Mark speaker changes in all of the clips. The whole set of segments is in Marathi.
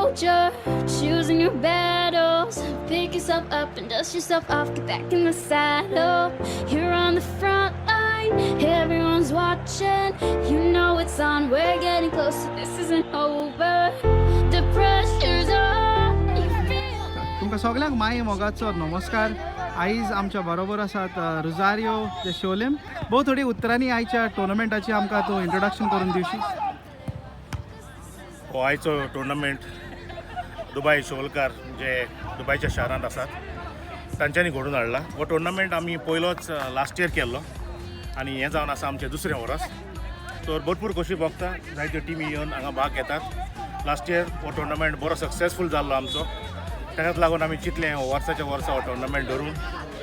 Speaker 1: soldier, choosing your battles. Pick yourself up and dust yourself off. Get back in the saddle. You're on the front line. Everyone's watching. You know it's on. We're getting closer. This isn't over. The pressure's on. You feel it.
Speaker 2: तुमकां सगळ्यांक माय मोगाचो नमस्कार. आयज आमच्या बरोबर आसात रोजारियो जे शोलेम. भोव थोडी उतरांनी आयच्या टुर्नामेंटाची आमकां तूं इंट्रोडक्शन करून दिवशी.
Speaker 3: हो आयचो टुर्नामेंट दुबय शोलकार जे दुबयच्या शारांत आसात तांच्यांनी घडोवन हाडला. हो टुर्नामेंट आमी पयलोच लास्ट इयर केल्लो आनी हें जावन आसा आमचें दुसरें वरस. तर भरपूर खोशी भोगता, जायत्यो टिमी येवन हांगा भाग घेतात. लास्ट इयर हो टुर्नामेंट बरो सक्सेसफूल जाल्लो आमचो. ताकाच लागून आमी चिंतलें वर्साच्या वर्सा हो टुर्नामेंट धरून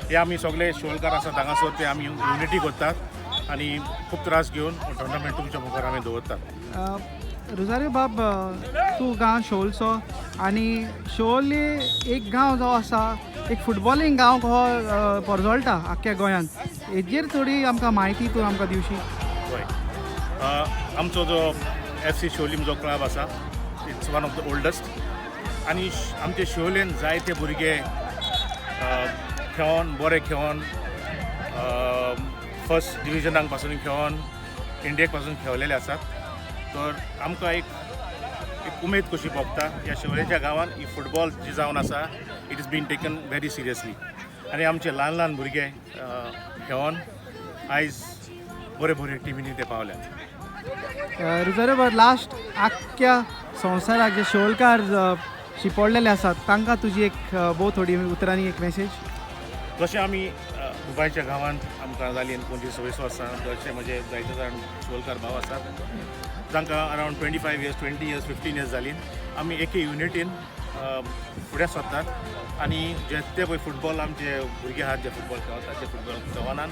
Speaker 3: हे आमी सगळे शोलकार आसात हांगासर ते आमी युनिटी करतात आनी खूब त्रास घेवन हो टुर्नामेंट तुमच्या मुखार आमी दवरतात.
Speaker 2: रोजारियो बाब, तूं गांव शोलचो आनी शोले एक गांव जो आसा, एक फुटबॉलिंग गांव हो परजळटा आख्ख्या गोंयांत. हेजेर थोडी आमकां म्हायती तूं आमकां दिवशी.
Speaker 3: हय, आमचो जो FC शोलीम जो क्लब आसा, it's one of the oldest. आनी आमचे शोलेन जायते भुरगे खेळोन बरे खेळोन फर्स्ट डिविजनाक पासून खेळोन इंडियेक पासून खेळलेले आसात. तर आमकां एक उमेद कशी भोगता ह्या शोलेच्या गांवांत ही फुटबॉल जी जावन आसा it is been taken very seriously. आनी आमचे ल्हान ल्हान भुरगे खेळोन आयज बरे बरे टिमीनी ते पावल्यात.
Speaker 2: रोजारियो बाब, लास्ट आख्ख्या संवसाराक जे शोलकार शिपडलेले आसात तांकां तुजी एक भोव थोडी उतरांनी एक मेसेज.
Speaker 3: जशें आमी दुबयच्या गांवांत आमकां जालीं 25-26 वर्सां, तशें म्हजे जायते जाण शोलकार भाव आसात जांकां अरावंड 25 इयर्स 20 इयर्स 15 इयर्स जालीं. आमी एके युनिटीन फुडें सरतात आनी जे ते पळय फुटबॉल आमचे भुरगे आहात जे फुटबॉल खेळटात, जे फुटबॉल जवानान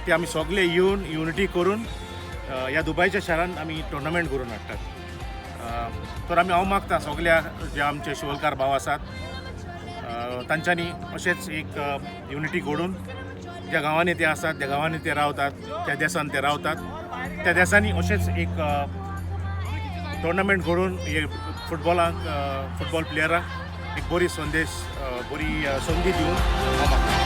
Speaker 3: ते आमी सगळे येवन युनिटी करून ह्या दुबयच्या शारांत आमी टुर्नामेंट करून हाडटात. तर हांव मागता सगळ्या जे आमचे शोलकार भाव आसात तांच्यांनी अशेंच एक युनिटी घडोवन ज्या गांवांनी ते आसात, त्या गांवांनी ते रावतात, त्या देशान ते रावतात, त्या देशांनी अशेंच एक टुर्नामेंट घडोवन हे फुटबॉल प्लेयरांक एक बरी संदेश, बरी संदी दिवन हांव मागता.